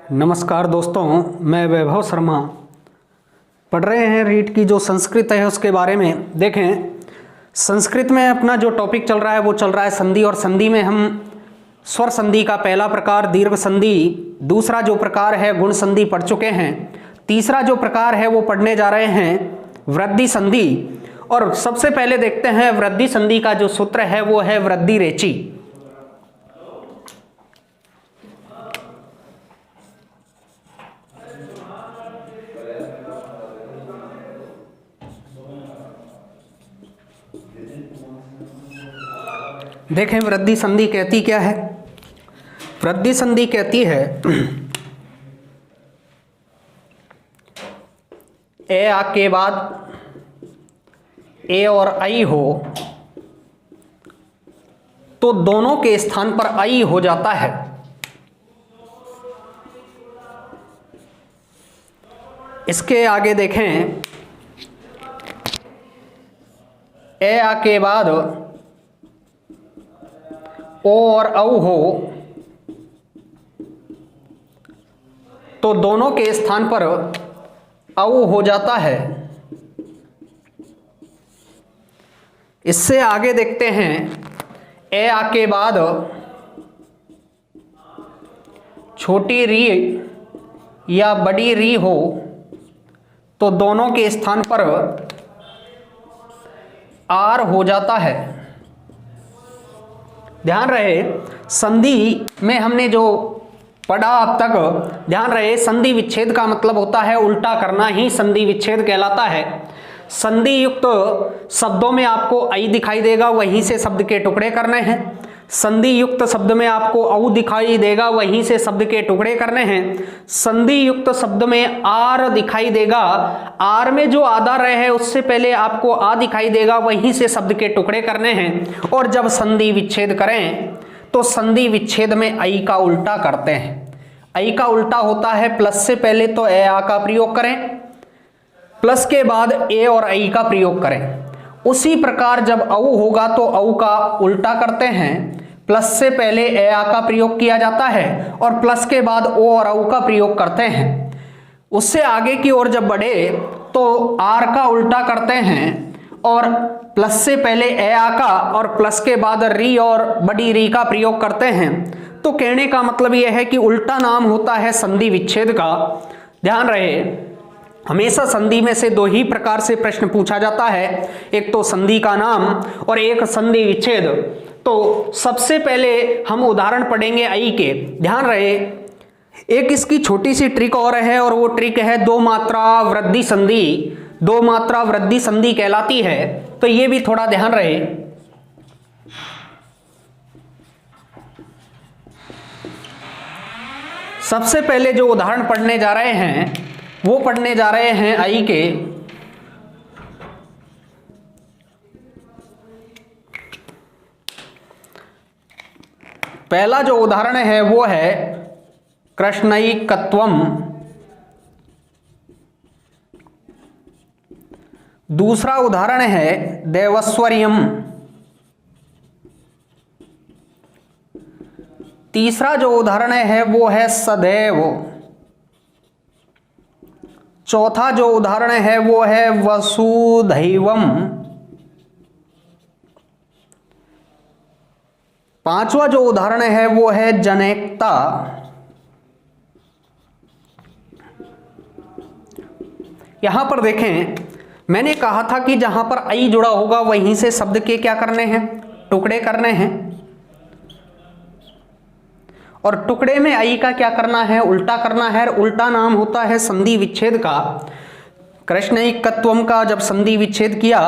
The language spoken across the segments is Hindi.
नमस्कार दोस्तों, मैं वैभव शर्मा। पढ़ रहे हैं रीट की जो संस्कृत है उसके बारे में। देखें, संस्कृत में अपना जो टॉपिक चल रहा है वो चल रहा है संधि, और संधि में हम स्वर संधि का पहला प्रकार दीर्घ संधि, दूसरा जो प्रकार है गुण संधि पढ़ चुके हैं, तीसरा जो प्रकार है वो पढ़ने जा रहे हैं वृद्धि संधि। और सबसे पहले देखते हैं वृद्धि संधि का जो सूत्र है वो है वृद्धि रेचि। देखें वृद्धि संधि कहती क्या है। वृद्धि संधि कहती है ए आ के बाद ए और आई हो तो दोनों के स्थान पर आई हो जाता है। इसके आगे देखें, ए आ के बाद ओ और औ हो तो दोनों के स्थान पर औ हो जाता है। इससे आगे देखते हैं, ए आ के बाद छोटी री या बड़ी री हो तो दोनों के स्थान पर आर हो जाता है। ध्यान रहे, संधि में हमने जो पढ़ा अब तक, ध्यान रहे संधि विच्छेद का मतलब होता है उल्टा करना ही संधि विच्छेद कहलाता है। संधि युक्त शब्दों में आपको आई दिखाई देगा, वहीं से शब्द के टुकड़े करने हैं। संधि युक्त शब्द में आपको औ दिखाई देगा, वहीं से शब्द के टुकड़े करने हैं। संधि युक्त शब्द में आर दिखाई देगा, आर में जो आधा रहे है उससे पहले आपको आ दिखाई देगा, वहीं से शब्द के टुकड़े करने हैं। और जब संधि विच्छेद करें तो संधि विच्छेद में आई का उल्टा करते हैं। आई का उल्टा होता है प्लस से पहले तो ए आ का प्रयोग करें, प्लस के बाद ए और आई का प्रयोग करें। उसी प्रकार जब औ होगा तो औ का उल्टा करते हैं। प्लस से पहले ए आ का प्रयोग किया जाता है और प्लस के बाद ओ और औ का प्रयोग करते हैं। उससे आगे की ओर जब बढ़े तो आर का उल्टा करते हैं और प्लस से पहले ए आ का और प्लस के बाद री और बड़ी री का प्रयोग करते हैं। तो कहने का मतलब यह है कि उल्टा नाम होता है संधि विच्छेद का। ध्यान रहे, हमेशा संधि में से दो ही प्रकार से प्रश्न पूछा जाता है, एक तो संधि का नाम और एक संधि विच्छेद। तो सबसे पहले हम उदाहरण पढ़ेंगे आई के। ध्यान रहे, एक इसकी छोटी सी ट्रिक और है, और वो ट्रिक है दो मात्रा वृद्धि संधि। दो मात्रा वृद्धि संधि कहलाती है, तो ये भी थोड़ा ध्यान रहे। सबसे पहले जो उदाहरण पढ़ने जा रहे हैं वो पढ़ने जा रहे हैं आई के। पहला जो उदाहरण है वो है कृष्णैकत्वम, दूसरा उदाहरण है देवस्वर्यम, तीसरा जो उदाहरण है वो है सदैव, चौथा जो उदाहरण है वो है वसुधैवम, पांचवा जो उदाहरण है वो है जनेकता, यहां पर देखें, मैंने कहा था कि जहां पर आई जुड़ा होगा वहीं से शब्द के क्या करने हैं, टुकड़े करने हैं। और टुकड़े में आई का क्या करना है, उल्टा करना है। उल्टा नाम होता है संधि विच्छेद का। कृष्णैकत्वम का जब संधि विच्छेद किया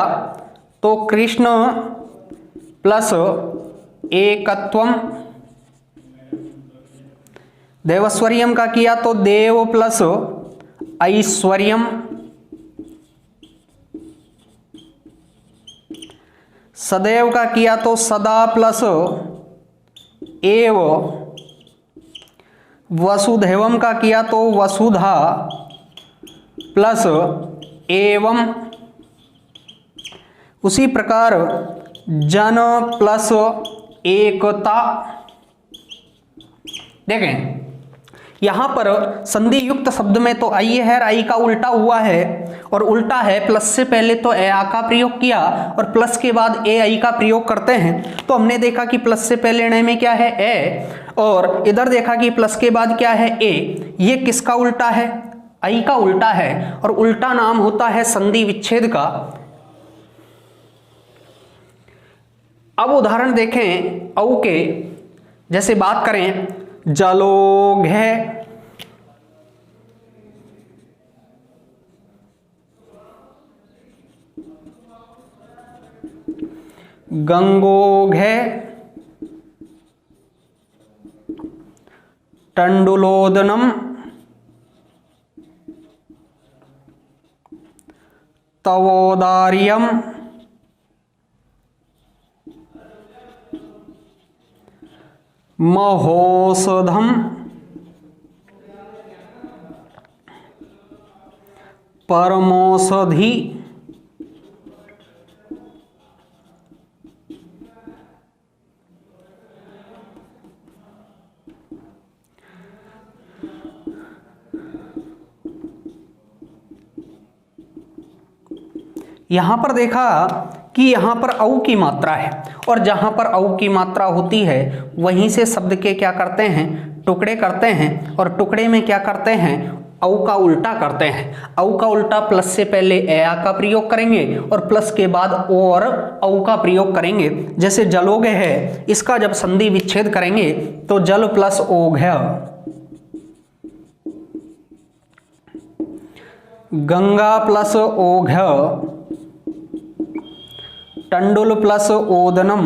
तो कृष्ण प्लस एकत्वम, देवस्वर्यम का किया तो देव प्लस ऐश्वर्यम, सदैव का किया तो सदा प्लस एव, वसुधैवम का किया तो वसुधा प्लस एवं, उसी प्रकार जन प्लस एकता। देखें यहाँ पर संधि युक्त शब्द में तो आई है, आई का उल्टा हुआ है और उल्टा है, प्लस से पहले तो ए आ का प्रयोग किया और प्लस के बाद ए आई का प्रयोग करते हैं। तो हमने देखा कि प्लस से पहले ण में क्या है ए, और इधर देखा कि प्लस के बाद क्या है ए। ये किसका उल्टा है? आई का उल्टा है, और उल्टा नाम होता है संधि विच्छेद का। अब उदाहरण देखें औ के, जैसे बात करें जलोघ, गंगोघ, टंडुलोदनम, तवोदार्यम, महोषधम, परमौषधि, यहां पर देखा कि यहां पर औ की मात्रा है, और जहां पर औ की मात्रा होती है वहीं से शब्द के क्या करते हैं? टुकड़े करते हैं, और टुकड़े में क्या करते हैं? औ का उल्टा करते हैं। औ का उल्टा प्लस से पहले ए आ का प्रयोग करेंगे और प्लस के बाद ओ और औ का प्रयोग करेंगे। जैसे जलोघ है, इसका जब संधि विच्छेद करेंगे तो जल प्लस ओघ, गंगा प्लस ओघ, टंडुल प्लस ओदनम,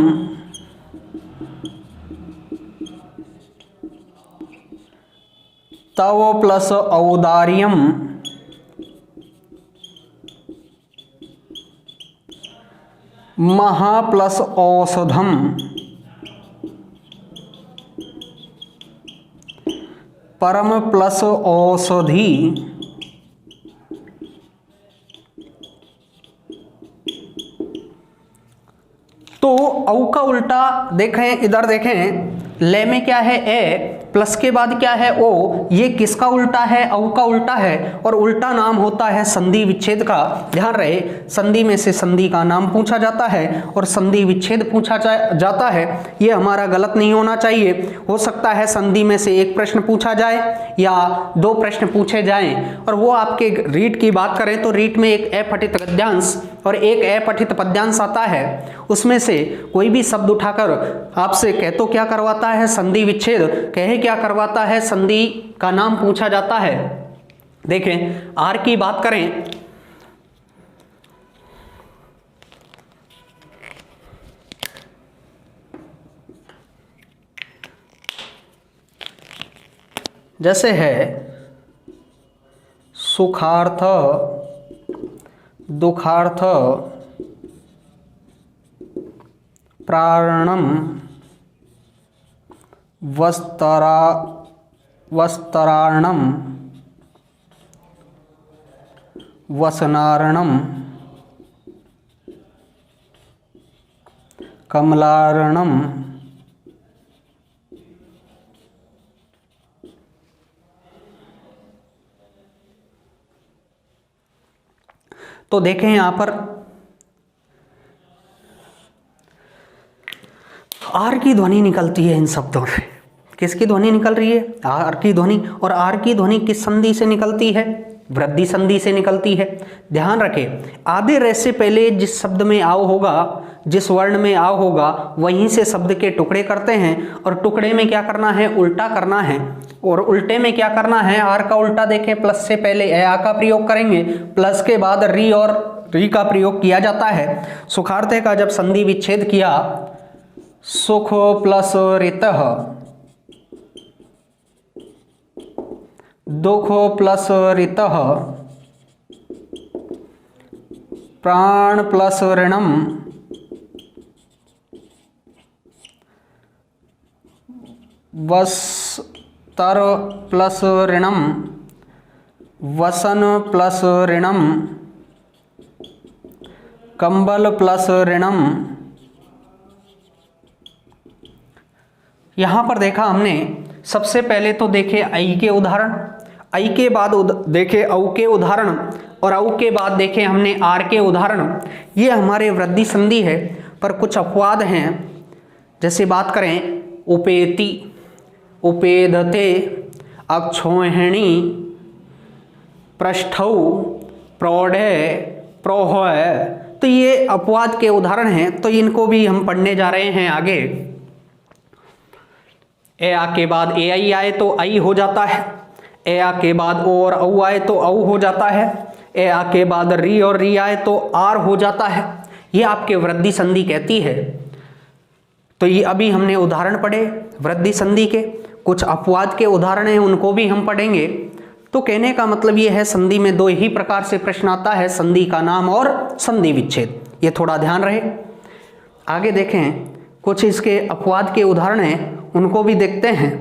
तव प्लस औदार्यम, महा प्लस औषधम, परम प्लस औषधि, तो औ का उल्टा देखें, इधर देखें, ले में क्या है ए, प्लस के बाद क्या है ओ। ये किसका उल्टा है? औ का उल्टा है, और उल्टा नाम होता है संधि विच्छेद का। ध्यान रहे, संधि में से संधि का नाम पूछा जाता है और संधि विच्छेद पूछा जाता है। ये हमारा गलत नहीं होना चाहिए। हो सकता है संधि में से एक प्रश्न पूछा जाए या दो प्रश्न पूछे जाएं, और वो आपके रीट की बात करें तो रीट में एक अपठित गद्यांश और एक अपठित पद्यांश आता है। उसमें से कोई भी शब्द उठाकर आपसे कह तो क्या करवाता है? संधि विच्छेद। कहे क्या करवाता है? संधि का नाम पूछा जाता है। देखें, आर की बात करें, जैसे है सुखार्थ, दुखार्थ, प्राणम, वस्त्राणम, वसनारणम, कमलारणम, तो देखें यहां पर आर की ध्वनि निकलती है इन शब्दों में। किसकी ध्वनि निकल रही है? आर की ध्वनि। और आर की ध्वनि किस संधि से निकलती है? वृद्धि संधि से निकलती है। ध्यान रखें, आधे रह से पहले जिस शब्द में आओ होगा, जिस वर्ण में आओ होगा, वहीं से शब्द के टुकड़े करते हैं, और टुकड़े में क्या करना है? उल्टा करना है। और उल्टे में क्या करना है? आर का उल्टा देखें, प्लस से पहले ए आ का प्रयोग करेंगे, प्लस के बाद री और री का प्रयोग किया जाता है। सुखार्थ का जब संधि विच्छेद किया, सुख प्लस ऋतः, दुख प्लस ऋतः, प्राण प्लस ऋणम, वस्तर प्लस ऋणम, वसन प्लस ऋणम, कंबल प्लस ऋणम। यहां पर देखा हमने सबसे पहले तो देखे ऐ के उदाहरण, ऐ के बाद देखे औ के उदाहरण, और औ के बाद देखे हमने आर के उदाहरण। ये हमारे वृद्धि संधि है, पर कुछ अपवाद हैं। जैसे बात करें उपेति, उपेदते, अक्षोहिणी, पृष्ठौ, प्रौढ़े, प्रोह्य, तो ये अपवाद के उदाहरण हैं। तो इनको भी हम पढ़ने जा रहे हैं आगे। ए आ के बाद ए आई आए तो आई हो जाता है, ए आ के बाद ओ और औ आए तो औ हो जाता है, ए आ के बाद री और री आए तो आर हो जाता है। ये आपके वृद्धि संधि कहती है। तो ये अभी हमने उदाहरण पढ़े वृद्धि संधि के, कुछ अपवाद के उदाहरण हैं उनको भी हम पढ़ेंगे। तो कहने का मतलब ये है संधि में दो ही प्रकार से प्रश्न आता है, संधि का नाम और संधि विच्छेद। ये थोड़ा ध्यान रहे। आगे देखें कुछ इसके अपवाद के उदाहरण हैं, उनको भी देखते हैं।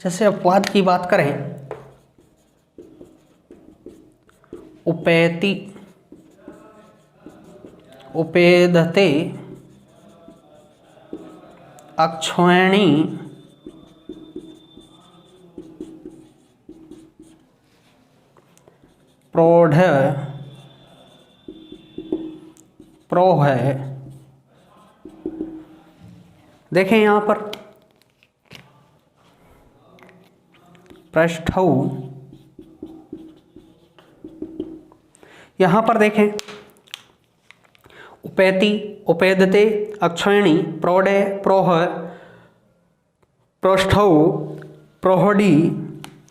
जैसे अपवाद की बात करें, उपेति, उपेदते, अक्षोहिणी, प्रौढ़, प्रोह्य। देखें यहां पर पृष्ठौ, यहां पर देखें उपेति, उपेदते, अक्षोहिणी, प्रौढ़े, प्रोह्य, पृष्ठौ, प्रौढ़ी।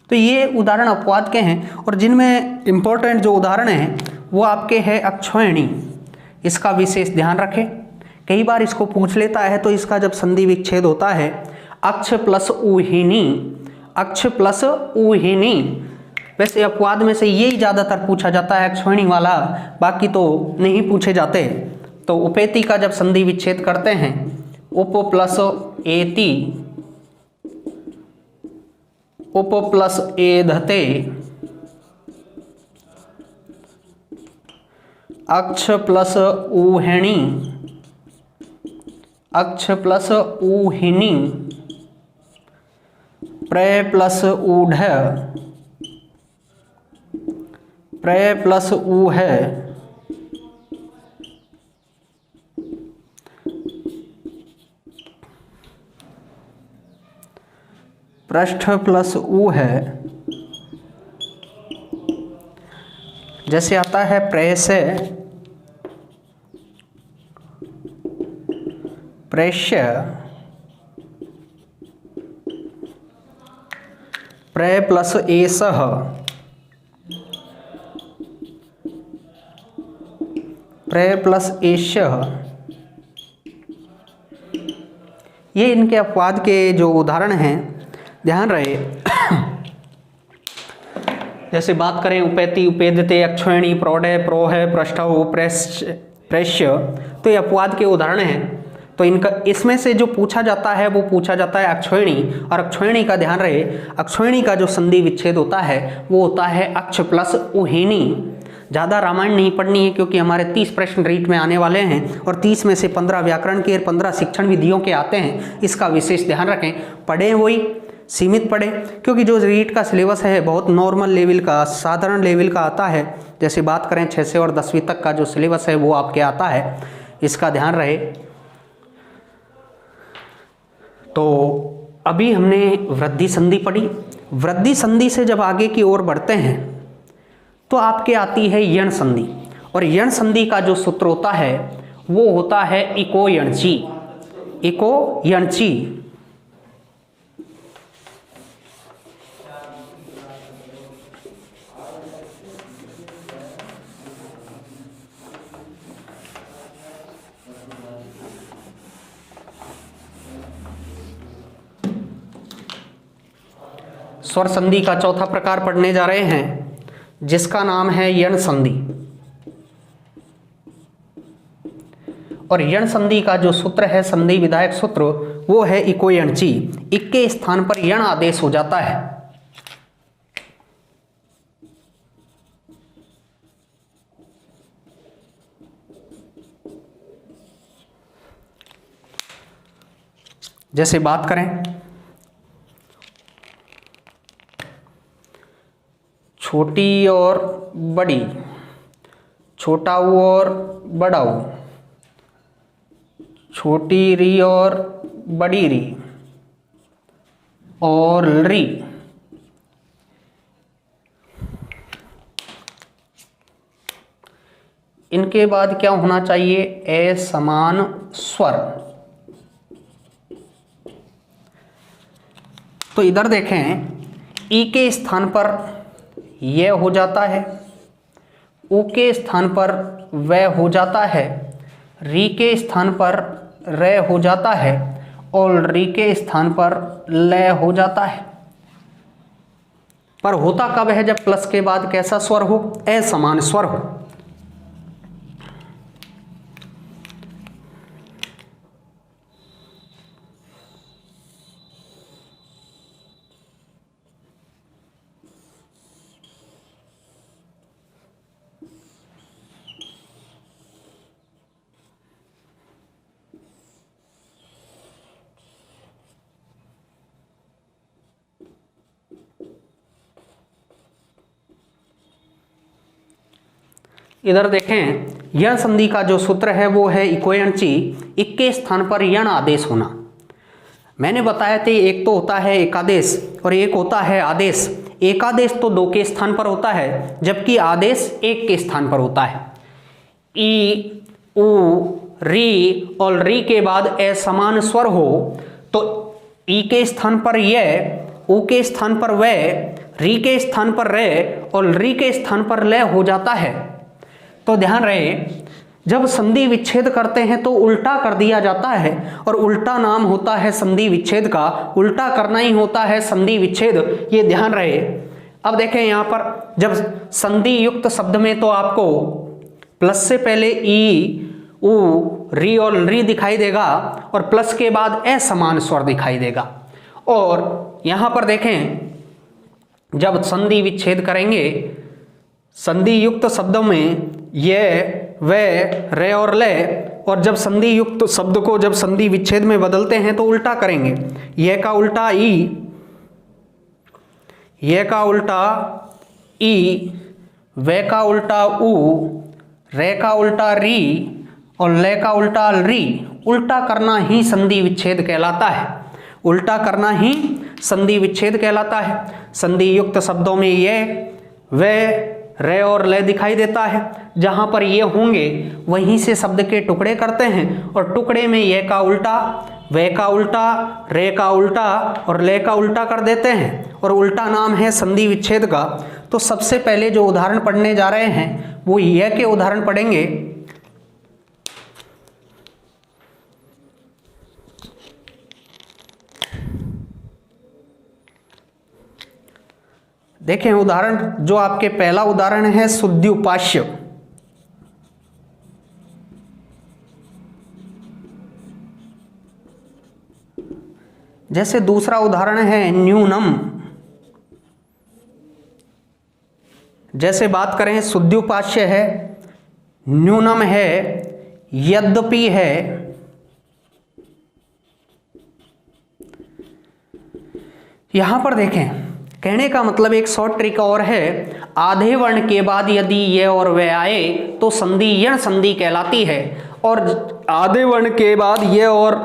तो ये उदाहरण अपवाद के हैं, और जिनमें इंपॉर्टेंट जो उदाहरण हैं वो आपके हैं अक्षोहिणी। इसका विशेष ध्यान रखें, कई बार इसको पूछ लेता है। तो इसका जब संधि विच्छेद होता है अक्ष प्लस ऊहिनी, अक्ष प्लस ऊहिनी, वैसे अपवाद में से यही ज़्यादातर पूछा जाता है अक्षोहिणी वाला, बाकी तो नहीं पूछे जाते। तो उपेति का जब संधि विच्छेद करते हैं, उप प्लस एति, उप प्लस एधते, अक्ष प्लस ऊहिणी, अक्ष प्लस ऊहिनी, प्रय प्लस ऊढ़, प्रय प्लस ऊह, पृष्ठ प्लस ऊह। जैसे आता है प्रेस्य, प्रेष्य, प्रय प्लस एसह, प्रय प्लस एष्यः। ये इनके अपवाद के जो उदाहरण हैं, ध्यान रहे। जैसे बात करें उपेति, उपेदते, अक्षोहिणी, प्रौढ़े, प्रोह्य, पृष्ठौ, प्रेष्य, तो ये अपवाद के उदाहरण हैं। तो इनका इसमें से जो पूछा जाता है वो पूछा जाता है अक्षोहिणी, और अक्षोहिणी का ध्यान रहे, अक्षोहिणी का जो संधि विच्छेद होता है वो होता है अक्ष प्लस ऊहिनी। ज़्यादा रामायण नहीं पढ़नी है, क्योंकि हमारे 30 प्रश्न रीट में आने वाले हैं, और 30 में से 15 व्याकरण के और 15 शिक्षण विधियों के आते हैं। इसका विशेष ध्यान रखें, पढ़ें वही सीमित पढ़ें, क्योंकि जो रीट का सिलेबस है बहुत नॉर्मल लेवल का, साधारण लेवल का आता है। जैसे बात करें 6 से और 10वीं तक का जो सिलेबस है वो आपके आता है, इसका ध्यान रहे। तो अभी हमने वृद्धि संधि पढ़ी। वृद्धि संधि से जब आगे की ओर बढ़ते हैं तो आपके आती है यण संधि, और यण संधि का जो सूत्र होता है वो होता है इको यणची, इको यणची। स्वर संधि का चौथा प्रकार पढ़ने जा रहे हैं, जिसका नाम है यण संधि। और यण संधि का जो सूत्र है, संधि विधायक सूत्र, वो है इको यणची। इक के स्थान पर यण आदेश हो जाता है। जैसे बात करें छोटी और बड़ी, छोटा ऊ और बड़ा ऊ, छोटी री और बड़ी री और री, इनके बाद क्या होना चाहिए? असमान स्वर। तो इधर देखें, ई के स्थान पर यह हो जाता है, ऊ के स्थान पर वह हो जाता है, री के स्थान पर रे हो जाता है और री के स्थान पर लय हो जाता है। पर होता कब है? जब प्लस के बाद कैसा स्वर हो? असमान स्वर हो। इधर देखें, यण संधि का जो सूत्र है वो है इको यणची। इक के स्थान पर यण आदेश होना। मैंने बताया था एक तो होता है एकादेश और एक होता है आदेश। एकादेश तो 2 के स्थान पर होता है, जबकि आदेश 1 के स्थान पर होता है। ई, ऊ, री और री के बाद असमान स्वर हो तो ई के स्थान पर यह, ऊ के स्थान पर वह, री के स्थान पर रे और री के स्थान पर लय हो जाता है। तो ध्यान रहे, जब संधि विच्छेद करते हैं तो उल्टा कर दिया जाता है और उल्टा नाम होता है संधि विच्छेद का। उल्टा करना ही होता है संधि विच्छेद, ये ध्यान रहे। अब देखें यहाँ पर, जब संधि युक्त शब्द में तो आपको प्लस से पहले ई, ऊ, री और री दिखाई देगा और प्लस के बाद असमान स्वर दिखाई देगा। और यहाँ पर देखें, जब संधि विच्छेद करेंगे संधि युक्त शब्दों में ये, वे, रे और ले, और जब संधि युक्त शब्द को जब संधि विच्छेद में बदलते हैं तो उल्टा करेंगे। यह का उल्टा ई, यह का उल्टा ई, वे का उल्टा ऊ, रे का उल्टा री और ले का उल्टा री। उल्टा करना ही संधि विच्छेद कहलाता है। उल्टा करना ही संधि विच्छेद कहलाता है। संधि युक्त शब्दों में ये, वे, रे और ले दिखाई देता है। जहां पर ये होंगे वहीं से शब्द के टुकड़े करते हैं और टुकड़े में ये का उल्टा, वे का उल्टा, रे का उल्टा और ले का उल्टा कर देते हैं और उल्टा नाम है संधि विच्छेद का। तो सबसे पहले जो उदाहरण पढ़ने जा रहे हैं वो ये के उदाहरण पढ़ेंगे। देखें उदाहरण, जो आपके पहला उदाहरण है शुद्ध्युपास्य। जैसे दूसरा उदाहरण है न्यूनम। जैसे बात करें शुद्ध्युपास्य है, न्यूनम है, यद्यपि है, यहां पर देखें, कहने का मतलब एक शॉर्ट ट्रिक और है। आधे वर्ण के बाद यदि ये और वे आए तो संधि यण संधि कहलाती है, और आधे वर्ण के बाद ये और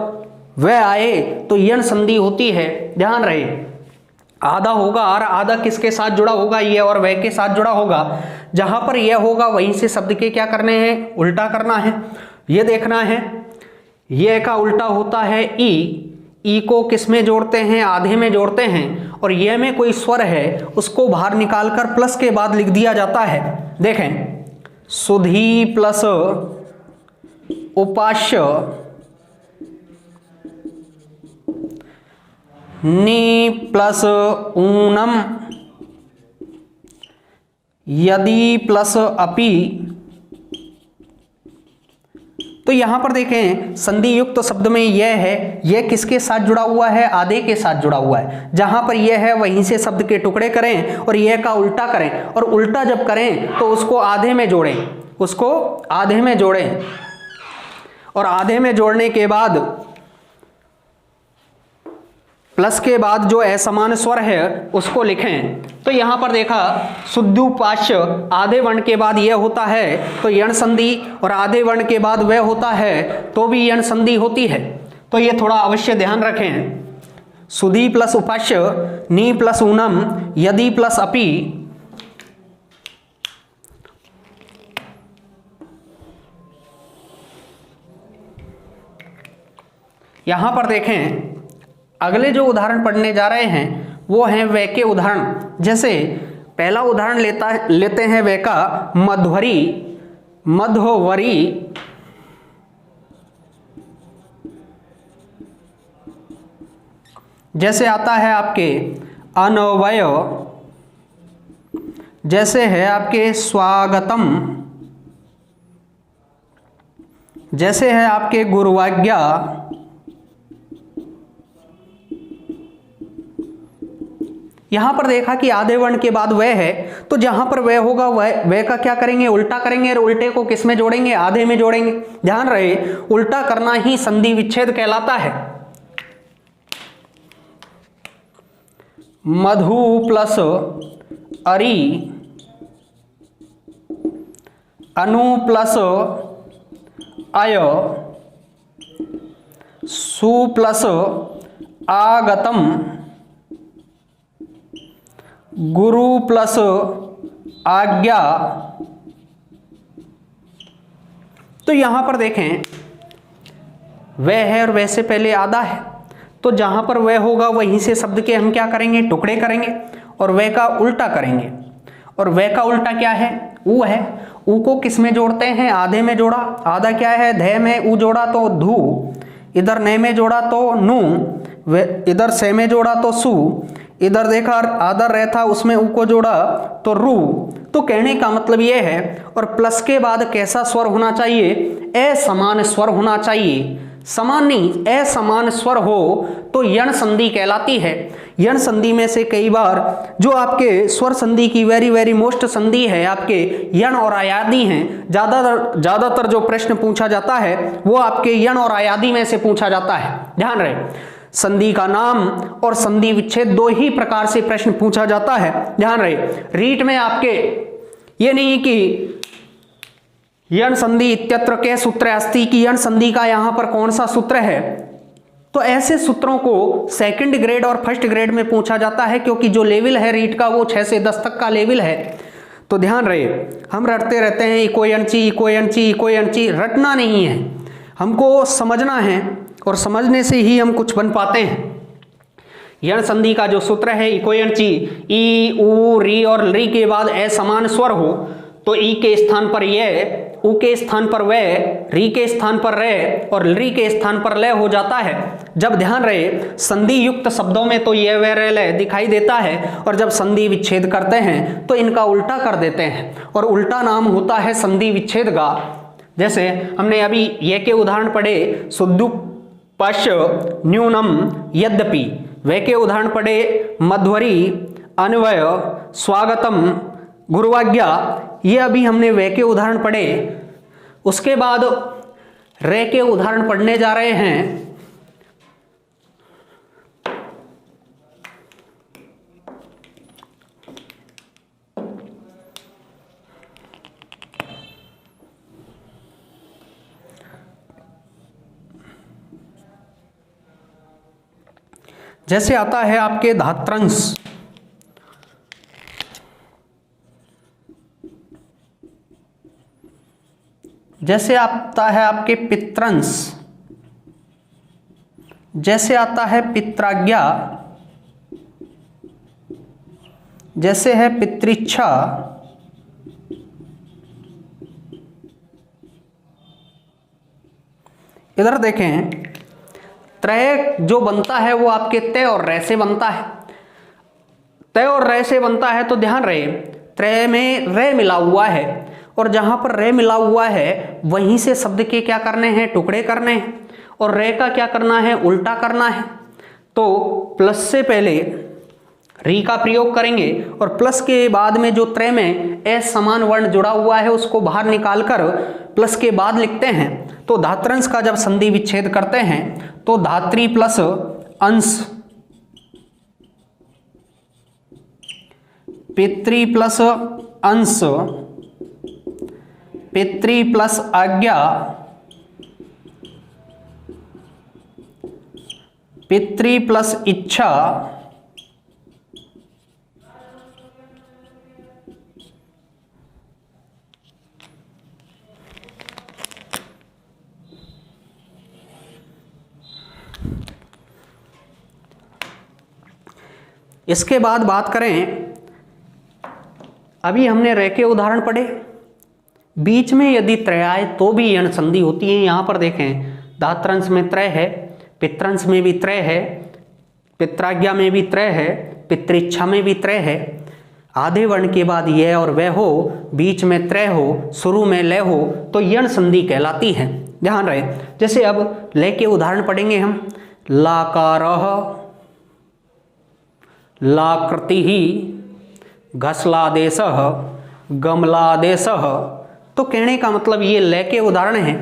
वे आए तो यण संधि होती है। ध्यान रहे, आधा होगा और आधा किसके साथ जुड़ा होगा? ये और वे के साथ जुड़ा होगा। जहां पर यह होगा वहीं से शब्द के क्या करने हैं? उल्टा करना है। ये देखना है, ये का उल्टा होता है ई को किस में जोड़ते हैं? आधे में जोड़ते हैं। और ये में कोई स्वर है उसको बाहर निकालकर प्लस के बाद लिख दिया जाता है। देखें, सुधी प्लस उपास्य नी प्लस ऊनम यदि प्लस अपि। तो यहां पर देखें संधि युक्त शब्द में यह है, यह किसके साथ जुड़ा हुआ है? आधे के साथ जुड़ा हुआ है। जहां पर यह है वहीं से शब्द के टुकड़े करें और यह का उल्टा करें, और उल्टा जब करें तो उसको आधे में जोड़ें, उसको आधे में जोड़ें, और आधे में जोड़ने के बाद प्लस के बाद जो असमान स्वर है उसको लिखें। तो यहां पर देखा शुद्धोपास्य आधे वर्ण के बाद यह होता है तो यण संधि, और आधे वर्ण के बाद वह होता है तो भी यण संधि होती है। तो यह थोड़ा अवश्य ध्यान रखें। सुधी प्लस उपास्य, नी प्लस ऊनम, यदि प्लस अपि। यहां पर देखें अगले जो उदाहरण पढ़ने जा रहे हैं वो हैं वे के उदाहरण। जैसे पहला उदाहरण लेते हैं वे का मध्वरी, मध्वरी। जैसे आता है आपके अनवय, जैसे है आपके स्वागतम, जैसे है आपके गुरुवाज्ञा, यहां पर देखा कि आधे वर्ण के बाद वह है, तो जहां पर वह होगा वह का क्या करेंगे? उल्टा करेंगे, और उल्टे को किस में जोड़ेंगे? आधे में जोड़ेंगे। ध्यान रहे उल्टा करना ही संधि विच्छेद कहलाता है। मधु प्लस अरि, अनु प्लस अय, सु प्लस आगतम, गुरु प्लस आज्ञा। तो यहां पर देखें वह है और वैसे पहले आधा है, तो जहां पर वह होगा वहीं से शब्द के हम क्या करेंगे? टुकड़े करेंगे और वह का उल्टा करेंगे। और वह का उल्टा क्या है? ऊ है। ऊ को किस में जोड़ते हैं? आधे में जोड़ा। आधा क्या है? धे में ऊ जोड़ा तो धू, इधर ने में जोड़ा तो नु, इधर से में जोड़ा तो सु, इधर देखा आदर रहता उसमें ऊ को जोड़ा तो रू। तो कहने का मतलब यह है, और प्लस के बाद कैसा स्वर होना चाहिए? असमान स्वर होना चाहिए। समान नहीं, असमान स्वर हो तो यण संधि कहलाती है। यण संधि में से कई बार जो आपके स्वर संधि की वेरी वेरी मोस्ट संधि है आपके यण और अयादि हैं। ज्यादातर जो प्रश्न पूछा जाता है वो आपके यण और अयादि में से पूछा जाता है। ध्यान रहे संधि का नाम और संधि विच्छेद दो ही प्रकार से प्रश्न पूछा जाता है। ध्यान रहे रीट में आपके ये नहीं कि यण संधि इत्यत्र के सूत्र अस्ति की यण संधि का यहां पर कौन सा सूत्र है, तो ऐसे सूत्रों को सेकंड ग्रेड और फर्स्ट ग्रेड में पूछा जाता है, क्योंकि जो लेवल है रीट का वो 6 से 10 तक का लेवल है। तो ध्यान रहे हम रटते रहते हैं इको यंची इको यंची इको यंची, रटना नहीं है, हमको समझना है और समझने से ही हम कुछ बन पाते हैं। यण संधि का जो सूत्र है इको यंची, ई ऊ री और री के बाद असमान स्वर हो तो ई के स्थान पर ये, ऊ के स्थान पर वे, री के स्थान पर रे और री के स्थान पर ले हो जाता है। जब ध्यान रहे संधि युक्त शब्दों में तो ये वे रे ले दिखाई देता है, और जब संधि विच्छेद करते हैं तो इनका उल्टा कर देते हैं, और उल्टा नाम होता है संधि विच्छेद का। जैसे हमने अभी ये के उदाहरण पढ़े शुद्धोपास्य, न्यूनम, यद्यपि। वे के उदाहरण पढ़े मध्वरी, अन्वय, स्वागतम, गुरुवाज्ञा। ये अभी हमने वे के उदाहरण पढ़े। उसके बाद रे के उदाहरण पढ़ने जा रहे हैं। जैसे आता है आपके धात्रंश, जैसे आता है आपके पित्रंश, जैसे आता है पित्राज्ञा, जैसे है पितृच्छा, इधर देखें त्रय जो बनता है वो आपके तय और रै से बनता है। तय और रै से बनता है तो ध्यान रहे त्रय में रे मिला हुआ है और जहां पर रे मिला हुआ है वहीं से शब्द के क्या करने हैं, टुकड़े करने हैं और रे का क्या करना है, उल्टा करना है। तो प्लस से पहले री का प्रयोग करेंगे और प्लस के बाद में जो त्रय में एस समान वर्ण जुड़ा हुआ है उसको बाहर निकालकर प्लस के बाद लिखते हैं। तो धातृंश का जब संधि विच्छेद करते हैं तो धात्री प्लस अंश, पितृ प्लस अंश, पितृ प्लस आज्ञा, पितृ प्लस इच्छा, इसके बाद बात करें, अभी हमने रे के उदाहरण पढ़े, बीच में यदि त्रय आए तो भी यण संधि होती है। यहां पर देखें धात्रंश में त्रय है, पितृंश में भी त्रय है, पित्राज्ञा में भी त्रय है, पितृइच्छा में भी त्रय है। आधे वर्ण के बाद यह और वह हो, बीच में त्रय हो, शुरू में लय हो तो यण संधि कहलाती है। ध्यान रहे, जैसे अब लय के उदाहरण पढ़ेंगे हम, लाकारः, लाकृतिः, घसलादेशः, गमलादेशः। तो कहने का मतलब ये लय के उदाहरण हैं।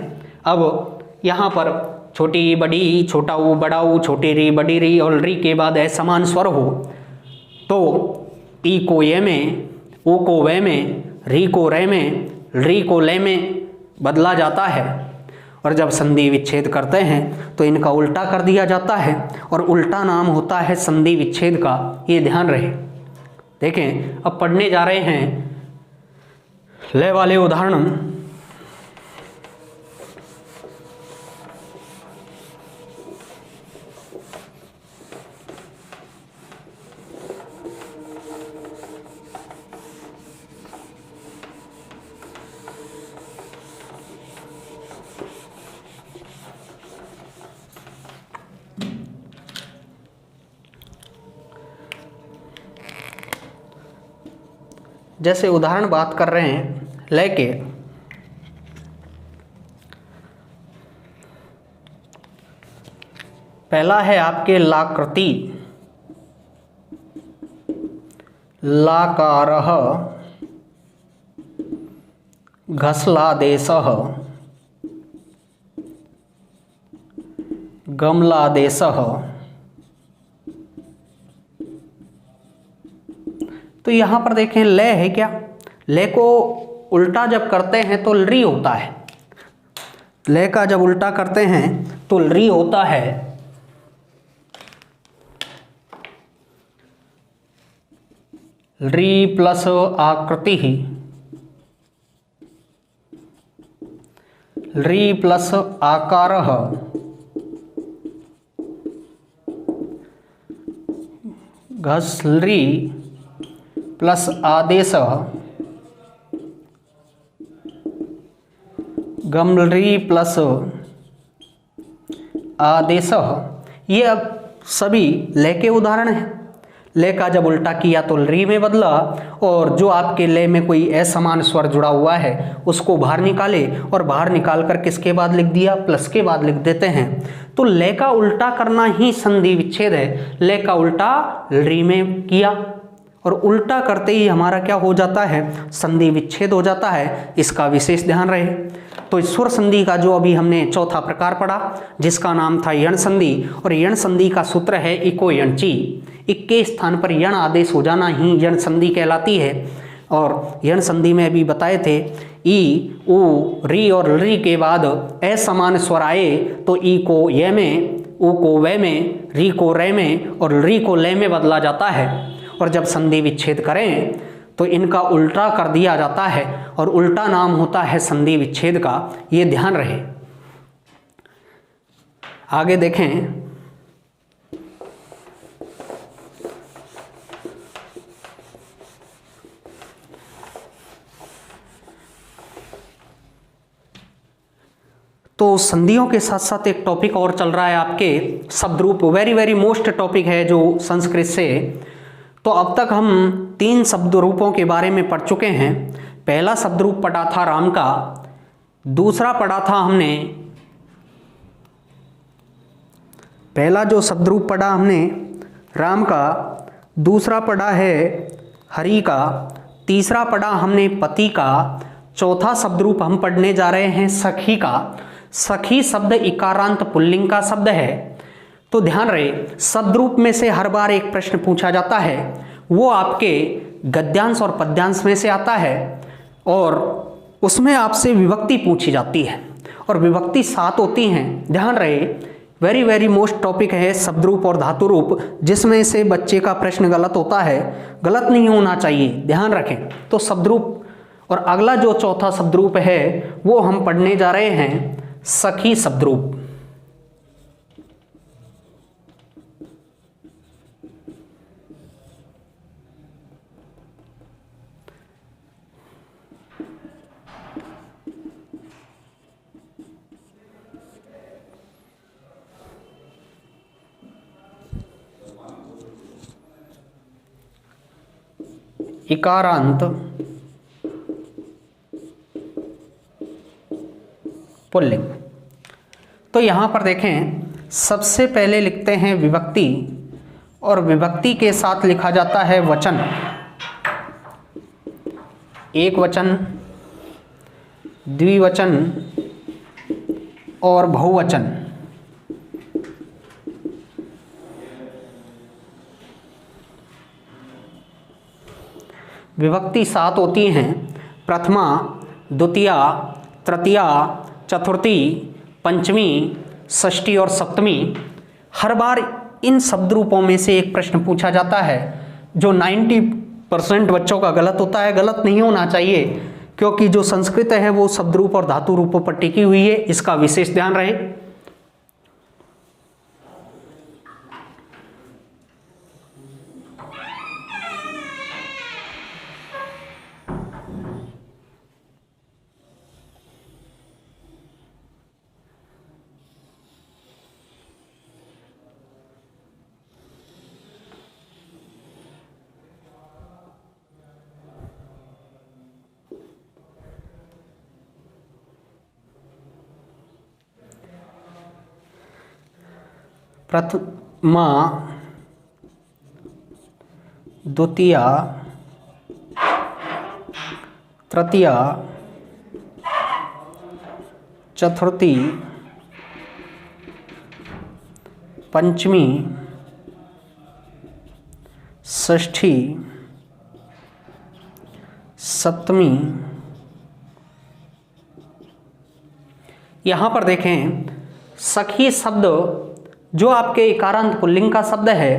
अब यहाँ पर छोटी बड़ी, छोटा ऊ बड़ा ऊ, छोटी री बड़ी री और री के बाद असमान स्वर हो तो ई को ये में, ऊ को वे में, री को रे में, री को ले में बदला जाता है और जब संधि विच्छेद करते हैं तो इनका उल्टा कर दिया जाता है और उल्टा नाम होता है संधि विच्छेद का। ये ध्यान रहे। देखें अब पढ़ने जा रहे हैं लय वाले उदाहरण। जैसे उदाहरण बात कर रहे हैं लय के, पहला है आपके लाकृति, लाकारः, घसलादेशः, गमलादेशः। तो यहां पर देखें लय है क्या, लय को उल्टा जब करते हैं तो री होता है। लय का जब उल्टा करते हैं तो री होता है। री प्लस आकृति, री प्लस आकारः, घसरी प्लस आदेश, गमलरी प्लस आदेश। ये अब सभी लय के उदाहरण हैं। लय का जब उल्टा किया तो री में बदला और जो आपके लय में कोई असमान स्वर जुड़ा हुआ है उसको बाहर निकाले और बाहर निकाल कर किसके बाद लिख दिया, प्लस के बाद लिख देते हैं। तो लय का उल्टा करना ही संधि विच्छेद है। लय का उल्टा री में किया और उल्टा करते ही हमारा क्या हो जाता है, संधि विच्छेद हो जाता है। इसका विशेष ध्यान रहे। तो स्वर संधि का जो अभी हमने चौथा प्रकार पढ़ा जिसका नाम था यण संधि, और यण संधि का सूत्र है इको यणची। इक के स्थान पर यण आदेश हो जाना ही यण संधि कहलाती है। और यण संधि में अभी बताए थे ई, ऊ, री और री के बाद असमान स्वर आए तो ई को ये में, ऊ को वे में, री को रे में और री को ले में बदला जाता है। और जब संधि विच्छेद करें तो इनका उल्टा कर दिया जाता है और उल्टा नाम होता है संधि विच्छेद का। ये ध्यान रहे। आगे देखें, तो संधियों के साथ साथ एक टॉपिक और चल रहा है आपके शब्द रूप, वेरी वेरी मोस्ट टॉपिक है जो संस्कृत से। तो अब तक हम 3 शब्द रूपों के बारे में पढ़ चुके हैं। पहला शब्द रूप पढ़ा था राम का, दूसरा पढ़ा था हमने, पहला जो शब्द रूप पढ़ा हमने राम का, दूसरा पढ़ा है हरि का, तीसरा पढ़ा हमने पति का, चौथा शब्द रूप हम पढ़ने जा रहे हैं सखी का। सखी शब्द इकारांत पुल्लिंग का शब्द है। तो ध्यान रहे, शब्द रूप में से हर बार एक प्रश्न पूछा जाता है, वो आपके गद्यांश और पद्यांश में से आता है और उसमें आपसे विभक्ति पूछी जाती है और विभक्ति 7 होती हैं। ध्यान रहे, वेरी वेरी मोस्ट टॉपिक है शब्द रूप और धातु रूप, जिसमें से बच्चे का प्रश्न गलत होता है, गलत नहीं होना चाहिए, ध्यान रखें। तो शब्द रूप और अगला जो चौथा शब्द रूप है वो हम पढ़ने जा रहे हैं सखी शब्द रूप। इकारांत पुल्लिंग। तो यहां पर देखें, सबसे पहले लिखते हैं विभक्ति और विभक्ति के साथ लिखा जाता है वचन, एक वचन, द्विवचन और बहुवचन। विभक्ति 7 होती हैं, प्रथमा, द्वितीया, तृतीया, चतुर्थी, पंचमी, षष्ठी और सप्तमी। हर बार इन शब्द रूपों में से एक प्रश्न पूछा जाता है जो 90% बच्चों का गलत होता है। गलत नहीं होना चाहिए क्योंकि जो संस्कृत है वो शब्द रूप और धातु रूपों पर टिकी हुई है, इसका विशेष ध्यान रहे। प्रथमा, द्वितीया, तृतीया, चतुर्थी, पंचमी, षष्ठी, सप्तमी। यहां पर देखें, सखी शब्द जो आपके इकारांत पुल्लिंग का शब्द है,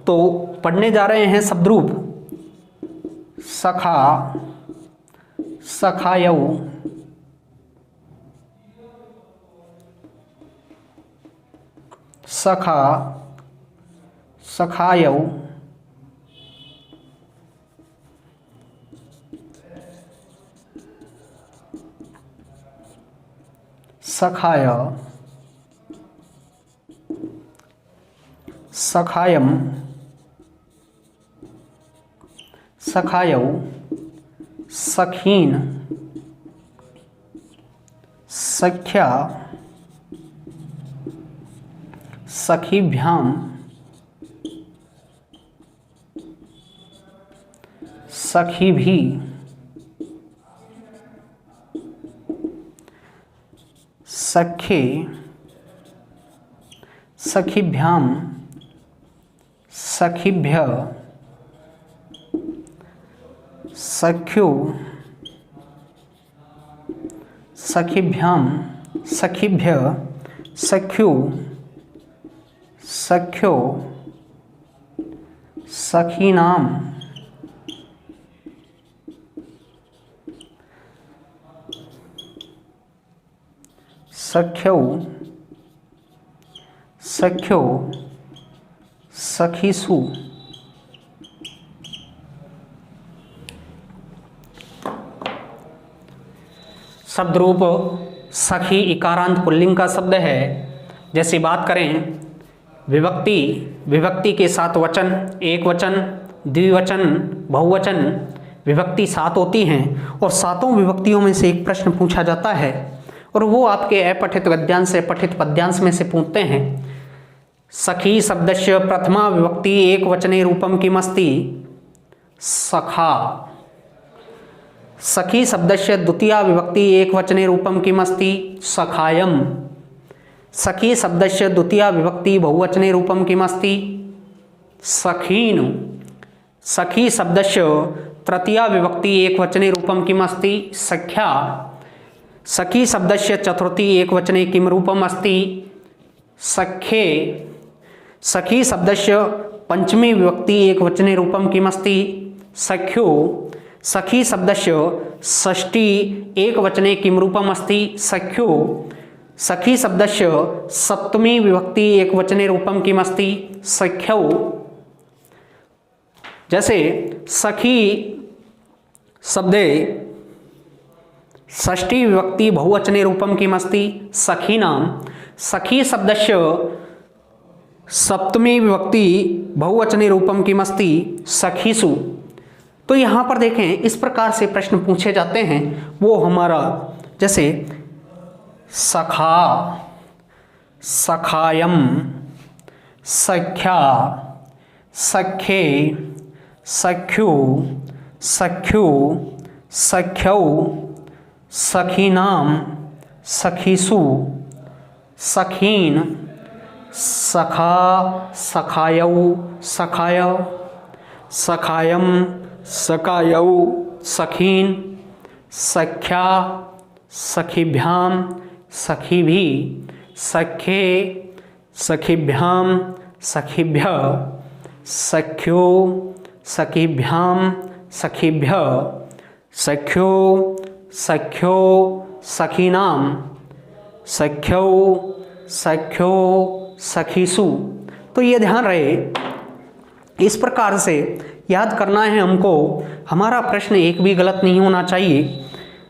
तो पढ़ने जा रहे हैं शब्द रूप सखा, सखायौ, सखा, सखायौ, सखाय, सखायम, सखायौ, सखीन, सख्या, सखीभ्याम, सखीभी, सखे, सखीभ्याम, सखीभ्य, सख्यो, सखीभ्याम, सखीभ्य, सख्यो, सख्यो, सखीनाम, सख्यौ, सख्यो, सखीसु। शब्द रूप सखी इकारांत पुल्लिंग का शब्द है। जैसे बात करें विभक्ति, विभक्ति के 7 वचन, एक वचन, द्विवचन, बहुवचन, विभक्ति 7 होती हैं और 7 विभक्तियों में से एक प्रश्न पूछा जाता है और वो आपके अपठित गद्यांश से पठित पद्यांश में से पूछते हैं। सखी शब्दस्य प्रथमा विभक्ति एक वचने रूपम किमस्ति सखा। सखी शब्दस्य द्वितीया विभक्ति एक वचने रूपम किमस्ति सखायम। सखी शब्दस्य द्वितीया विभक्ति बहुवचने रूपम किमस्ति सखीन। सखी शब्दस्य तृतीया विभक्ति एक वचने रूपम किमस्ति सख्या। सखी शब्दस्य चतुर्थी एक वचने किम रूपम अस्ति सख्ये। सखी शब्दस्य पंचमी विभक्ति एक वचने रूपम किमस्ति सख्यो। सखी शब्दस्य षष्ठी एक वचने किम रूपम अस्ति सख्यो। सखी शब्दस्य सप्तमी विभक्ति एक वचने रूपम किमस्ति सख्यौ। जैसे सखी शब्दे षष्ठी विभक्ति बहुवचने रूपम किमस्ति सखीनाम। सखी शब्दस्य सप्तमी विभक्ति बहुवचने रूपम किमस्ति सखीसु। तो यहाँ पर देखें इस प्रकार से प्रश्न पूछे जाते हैं। वो हमारा जैसे सखा, सखायम, सख्या, सख्ये, सख्यु, सख्यु, सख्यौ, सखीनाम, सखीसु, सखीन, सखा, सखायौ, सखाय, सखायम, सखायौ, सखीन, सख्या, सखीभ्याम, सखीभी, सख्ये, सखीभ्याम, सखीभ्य, सख्यो, सखीभ्याम, सखीभ्य, सख्यो, सख्यो, सखीनाम, सख्यौ, सख्यो, सखीसु। तो ये ध्यान रहे, इस प्रकार से याद करना है हमको। हमारा प्रश्न एक भी गलत नहीं होना चाहिए।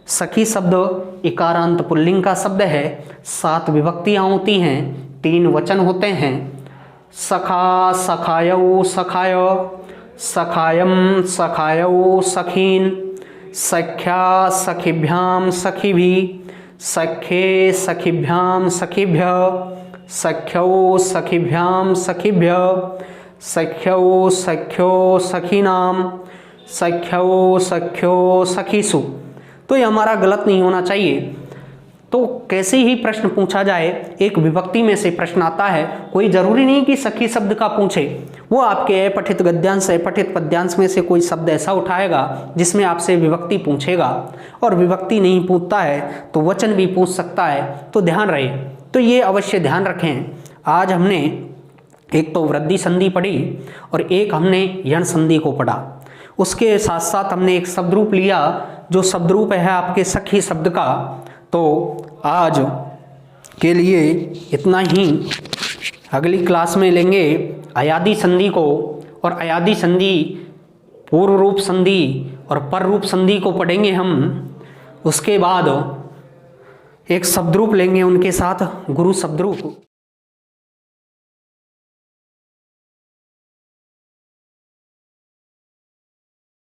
सखी शब्द इकारांत पुल्लिंग का शब्द है, 7 विभक्तियां होती हैं, 3 वचन होते हैं। सखा, सखायौ, सखाय, सखायम, सखायौ, सखीन, सख्या, सखीभ्याम, सखीभी, सख्ये, सखीभ्याम, सखीभ्य, सख्यौ, सखीभ्याम, सखीभ्य, सख्यौ, सख्यो, सखीनाम, सख्यौ, सख्यो, सखीसु। तो ये हमारा गलत नहीं होना चाहिए। तो कैसे ही प्रश्न पूछा जाए, एक विभक्ति में से प्रश्न आता है, कोई जरूरी नहीं कि सखी शब्द का पूछे। वो आपके अपठित गद्यांश से पठित पद्यांश में से कोई शब्द ऐसा उठाएगा जिसमें आपसे विभक्ति पूछेगा, और विभक्ति नहीं पूछता है तो वचन भी पूछ सकता है। तो ध्यान रहे, तो ये अवश्य ध्यान रखें। आज हमने एक तो वृद्धि संधि पढ़ी और एक हमने यण संधि को पढ़ा। उसके साथ साथ हमने एक शब्द रूप लिया, जो शब्द रूप है आपके सखी शब्द का। तो आज के लिए इतना ही। अगली क्लास में लेंगे अयादी संधि को, और अयादी संधि, पूर्व रूप संधि और पर रूप संधि को पढ़ेंगे हम। उसके बाद एक शब्द रूप लेंगे उनके साथ, गुरु शब्द रूप।